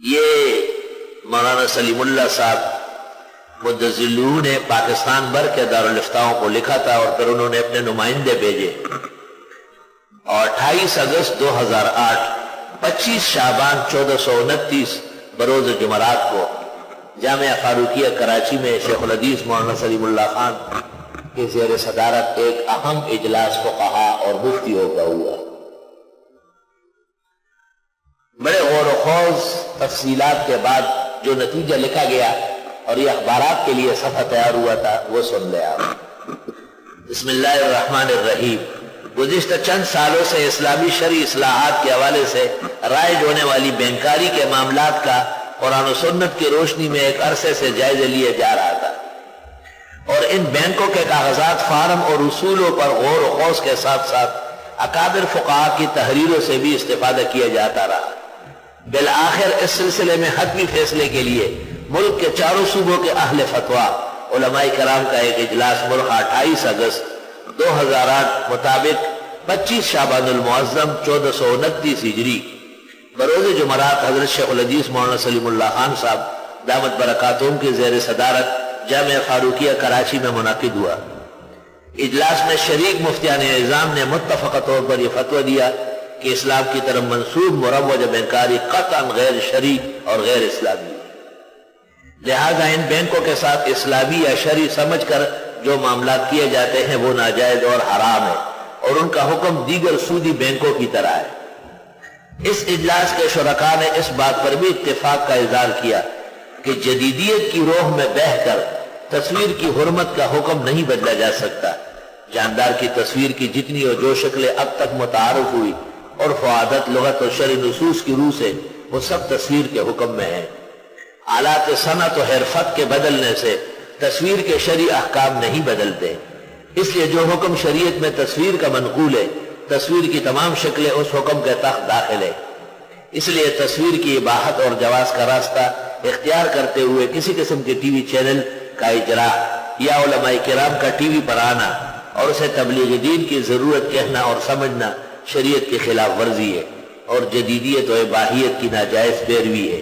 یہ مولانا سلیم اللہ صاحب مدظلون نے پاکستان بھر کے دارالفتاؤں کو لکھا تھا اور پھر انہوں نے اپنے نمائندے بھیجے، اور 28 اگست 2008 25 شعبان 1429 بروز جمعرات کو جامعہ فاروقیہ کراچی میں شیخ الحدیث مولانا سلیم اللہ خان کے زیر صدارت ایک اہم اجلاس فقہا اور مفتیوں کا ہوا۔ بڑے غور و خوض تفصیلات کے بعد جو نتیجہ لکھا گیا اور یہ اخبارات کے لیے صفحہ تیار ہوا تھا وہ سن لے آپ۔ بسم اللہ الرحمن الرحیم۔ گزشتہ چند سالوں سے اسلامی شرعی اصلاحات کے حوالے سے رائج ہونے والی بینکاری کے معاملات کا قرآن و سنت کی روشنی میں ایک عرصے سے جائزے لیے جا رہا تھا، اور ان بینکوں کے کاغذات، فارم اور اصولوں پر غور و خوض کے ساتھ ساتھ اکابر فقہا کی تحریروں سے بھی استفادہ کیا جاتا رہا۔ بالآخر اس سلسلے میں حتمی فیصلے کے لیے ملک کے چاروں صوبوں کے اہل فتویٰ علماء کرام کا ایک اجلاس ملک 28 اگست 2008 مطابق 25 شعبان المعظم 1429 ہجری بروز جمعرات حضرت شیخ الحدیث مولانا سلیم اللہ خان صاحب دامت برکاتہم کے زیر صدارت جامعہ فاروقیہ کراچی میں منعقد ہوا۔ اجلاس میں شریک مفتیان اعظام نے متفقہ طور پر یہ فتویٰ دیا کہ اسلام کی طرف منسوب مروجہ بینکاری قطعاً غیر شرعی اور غیر اسلامی، لہذا ان بینکوں کے ساتھ اسلامی یا شرعی سمجھ کر جو معاملات کیے جاتے ہیں وہ ناجائز اور حرام ہے، اور ان کا حکم دیگر سودی بینکوں کی طرح ہے۔ اس اجلاس کے شرکاء نے اس بات پر بھی اتفاق کا اظہار کیا کہ جدیدیت کی روح میں بہہ کر تصویر کی حرمت کا حکم نہیں بدلا جا سکتا۔ جاندار کی تصویر کی جتنی اور جو شکلیں اب تک متعارف ہوئی اور فعادت لغت اور شرعی نصوص کی روح سے وہ سب تصویر کے حکم میں ہیں۔ آلات صنعت و حرفت کے بدلنے سے تصویر کے شرعی احکام نہیں بدلتے، اس لیے جو حکم شریعت میں تصویر کا منقول ہے، تصویر کی تمام شکلیں اس حکم کے تحت داخل ہے۔ اس لیے تصویر کی اباحت اور جواز کا راستہ اختیار کرتے ہوئے کسی قسم کے ٹی وی چینل کا اجرا یا علماء کرام کا ٹی وی پر آنا اور اسے تبلیغ دین کی ضرورت کہنا اور سمجھنا شریعت کی خلاف ورزی ہے اور جدیدیت و اباحیت کی ناجائز پیروی ہے۔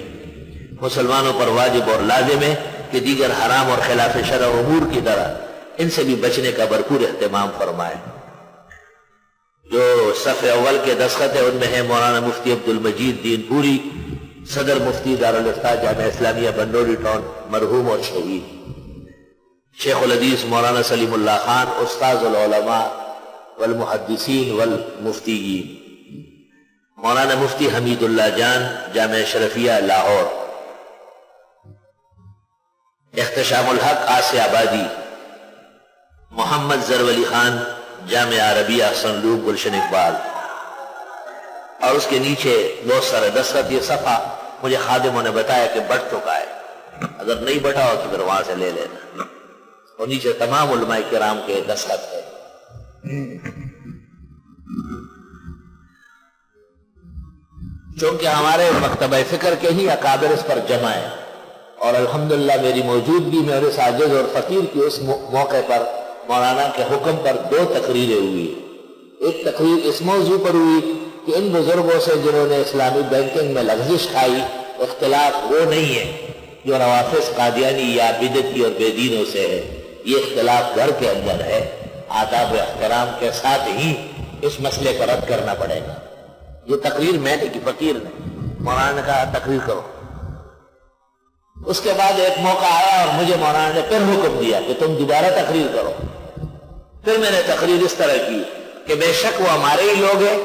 مسلمانوں پر واجب اور لازم ہے کہ دیگر حرام اور خلاف شرع امور کی طرح ان سے بھی بچنے کا بھرپور اہتمام فرمائے۔ جو صف اول کے دستخط ہیں ان میں ہے مولانا مفتی عبد المجید دین پوری، صدر مفتی دارالفتاء جامعہ اسلامیہ بنڈوری ٹاؤن، مرحوم اور شہید۔ شیخ الحدیث مولانا سلیم اللہ خان، استاذ العلماء والمحدثین والمفتیین۔ مولانا مفتی حمید اللہ جان، جامعہ شرفیہ لاہور۔ احتشام الحق آسیہ آبادی۔ محمد زرولی خان، جامعہ عربیہ سنلوب گلشن اقبال۔ اور اس کے نیچے بہت سارے دستخط۔ یہ صفحہ مجھے خادموں نے بتایا کہ بٹ چکا ہے، اگر نہیں بٹا ہو تو پھر وہاں سے لے لینا، اور نیچے تمام علماء کرام کے دستخط ہے۔ چونکہ ہمارے مکتبہ فکر کے ہی اکابر اس پر جمع ہیں، اور الحمدللہ میری موجودگی میں اور اس عاجز اور فقیر کی اس موقع پر مولانا کے حکم پر 2 تقریریں ہوئی۔ ایک تقریر اس موضوع پر ہوئی کہ ان بزرگوں سے جنہوں نے اسلامی بینکنگ میں لغزش کھائی، اختلاف وہ نہیں ہے جو روافض قادیانی یا بدعتی اور بے دینوں سے ہے، یہ اختلاف گھر کے اندر ہے۔ آداب و احترام کے ساتھ ہی اس مسئلے کو رد کرنا پڑے گا۔ یہ تقریر میں نے کی، فقیر نے، مولانا نے کہا تقریر کرو۔ اس کے بعد ایک موقع آیا اور مجھے مولانا نے پھر حکم دیا کہ تم دوبارہ تقریر کرو۔ پھر میں نے تقریر اس طرح کی کہ بے شک وہ ہمارے ہی لوگ ہیں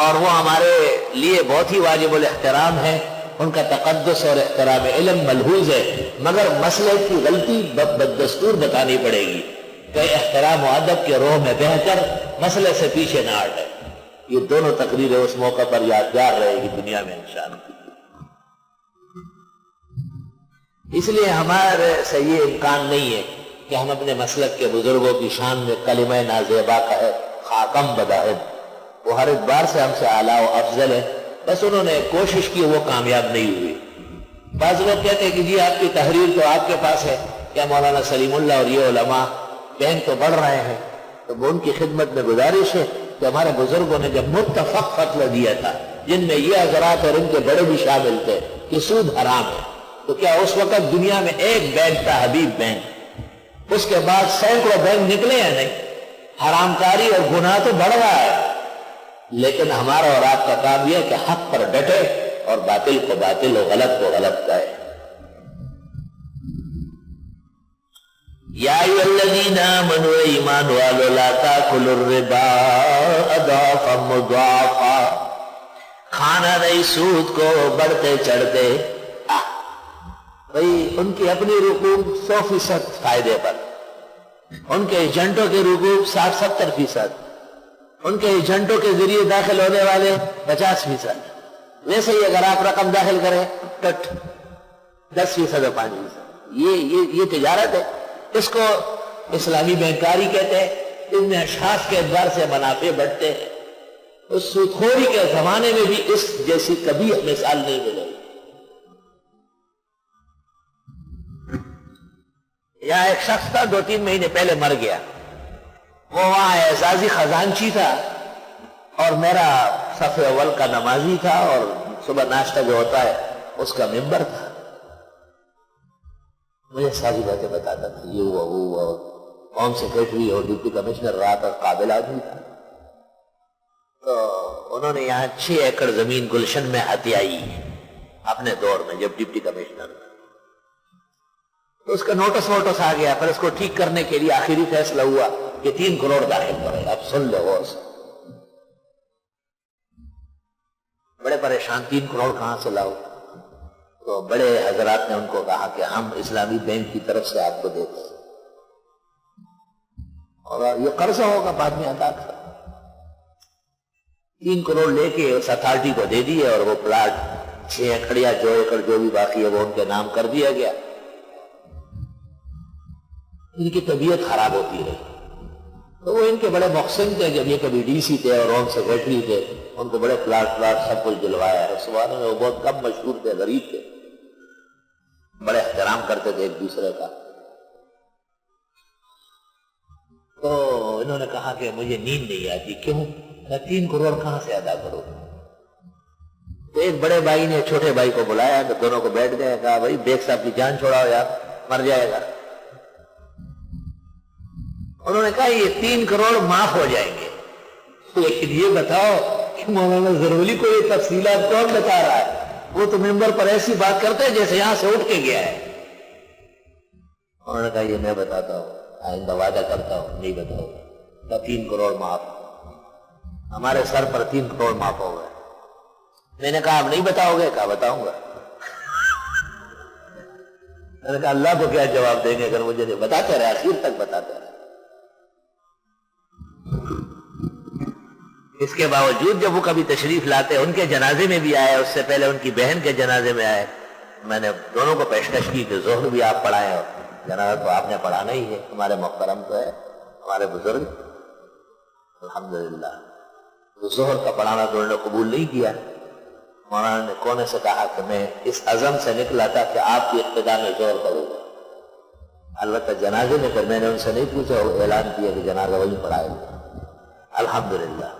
اور وہ ہمارے لیے بہت ہی واجب الاحترام ہے، ان کا تقدس اور احترام علم ملحوظ ہے، مگر مسئلے کی غلطی بددستور بتانی پڑے گی کہ احترام و ادب کے روح میں بہہ کر مسئلے سے پیچھے نہ ہٹے۔ یہ دونوں تقریریں اس موقع پر یادگار رہے گی دنیا میں انشاءاللہ۔ اس لیے ہمارے سے یہ امکان نہیں ہے کہ ہم اپنے مسلک کے بزرگوں کی شان میں کلمہ نازیبا کہے خاکم بداہد، وہ ہر ایک بار سے ہم سے اعلیٰ و افضل ہے، بس انہوں نے کوشش کی، وہ کامیاب نہیں ہوئی۔ بعض لوگ کہتے ہیں کہ جی آپ کی تحریر تو آپ کے پاس ہے، کیا مولانا سلیم اللہ اور یہ علماء بینک تو بڑھ رہے ہیں؟ تو وہ ان کی خدمت میں گزارش ہے کہ ہمارے بزرگوں نے جب متفق فتویٰ دیا تھا، جن میں یہ حضرات اور ان کے بڑے بھی شامل تھے، کہ سود حرام ہے، تو کیا اس وقت دنیا میں ایک بینک تھا، حبیب بینک، اس کے بعد سینکڑوں بینک نکلے یا نہیں؟ حرام کاری اور گناہ تو بڑھ رہا ہے، لیکن ہمارا اور آپ کا کام یہ ہے کہ حق پر ڈٹے اور باطل کو باطل اور غلط کو غلط کہے۔ یا ایھا الذین آمنوا، ایمان والو، لا تاکلوا الربا اضعافا مضاعفا، کھانا نہیں سود کو بڑھتے چڑھتے۔ بھئی ان کی اپنی رکوب 100% فائدے پر، ان کے ایجنٹوں کے رکوب 60-70%، ان کے ایجنٹوں کے ذریعے داخل ہونے والے 50%۔ ویسے ہی اگر آپ رقم داخل کریں تو 10% اور 5%۔ یہ تجارت ہے، اس کو اسلامی بینکاری کہتے ہیں۔ اس میں اشخاص کے اعتبار سے منافع بڑھتے ہیں۔ اس سود خوری کے زمانے میں بھی اس جیسی کبھی مثال نہیں ملے۔ یہاں ایک شخص تھا 2-3 مہینے پہلے مر گیا، وہ وہاں اعزازی خزانچی تھا اور میرا صف اول کا نمازی تھا، اور صبح ناشتہ جو ہوتا ہے اس کا ممبر تھا۔ مجھے ساری باتیں بتاتا تھا، یہ ہوا وہ ہوا، ہوم سیکریٹری اور ڈپٹی کمشنر رہا تھا، قابل آدمی تھا۔ تو انہوں نے یہاں 6 ایکڑ زمین گلشن میں ہتھیائی اپنے دور میں جب ڈپٹی کمشنر، تو اس کا نوٹس آ گیا۔ پھر اس کو ٹھیک کرنے کے لیے آخری فیصلہ ہوا کہ 3 کروڑ داخل کرے۔ اب سن لو غور سے، بڑے پریشان، 3 کروڑ کہاں سے لاؤ؟ تو بڑے حضرات نے ان کو کہا کہ ہم اسلامی بینک کی طرف سے آپ کو دیتے ہیں، اور یہ قرضہ ہوگا بعد میں ادا کر۔ 3 کروڑ لے کے اس اتھارٹی کو دے دیے، اور وہ پلاٹ 6 ایکڑ یا 2 ایکڑ جو بھی باقی ہے وہ ان کے نام کر دیا گیا۔ ان کی طبیعت خراب ہوتی رہی، تو وہ ان کے بڑے محسن تھے، جب یہ کبھی ڈی سی تھے اور ہوم سیکریٹری تھے، ان کو بڑے پلاٹ سب کچھ دلوایا ہے۔ صبح میں وہ بہت کم مشہور تھے، غریب تھے، بڑے احترام کرتے تھے ایک دوسرے کا۔ تو انہوں نے کہا کہ مجھے نیند نہیں آتی۔ کیوں؟ میں 3 کروڑ کہاں سے ادا کروں؟ تو ایک بڑے بھائی نے چھوٹے بھائی کو بلایا، تو دونوں کو بیٹھ گئے، کہا بھائی بیگ صاحب کی جان چھوڑاؤ یار، مر جائے گا۔ انہوں نے کہا یہ 3 کروڑ معاف ہو جائیں گے، لیکن یہ بتاؤ کہ مولانا زرولی کو یہ تفصیلات کون بتا رہا ہے؟ وہ تو ممبر پر ایسی بات کرتے ہیں جیسے یہاں سے اٹھ کے گیا ہے۔ انہوں نے کہا یہ میں بتاتا ہوں، آئندہ وعدہ کرتا ہوں نہیں بتاؤ گا۔ 3 کروڑ معاف، ہمارے سر پر 3 کروڑ معاف ہو گئے۔ میں نے کہا آپ نہیں بتاؤ گے؟ کہا بتاؤں گا۔ میں نے کہا اللہ کو کیا جواب دیں گے اگر مجھے نہیں بتاتے رہے، آخر تک بتاتے رہے۔ اس کے باوجود جب وہ کبھی تشریف لاتے، ان کے جنازے میں بھی آئے، اس سے پہلے ان کی بہن کے جنازے میں آئے، میں نے دونوں کو پیشکش کی کہ ظہر بھی آپ پڑھائیں اور جنازہ تو آپ نے پڑھانا ہی ہے، ہمارے محترم تو ہے، ہمارے بزرگ الحمدللہ۔ تو ظہر کا پڑھانا تو انہوں نے قبول نہیں کیا۔ مولانا نے کونے سے کہا کہ میں اس عزم سے نکلا تھا کہ آپ کی ابتدا میں ظہر کروں گا۔ البتہ جنازے میں پھر میں نے ان سے نہیں پوچھا، وہ اعلان کیا کہ جنازہ وہی پڑھائے گا۔ الحمدللہ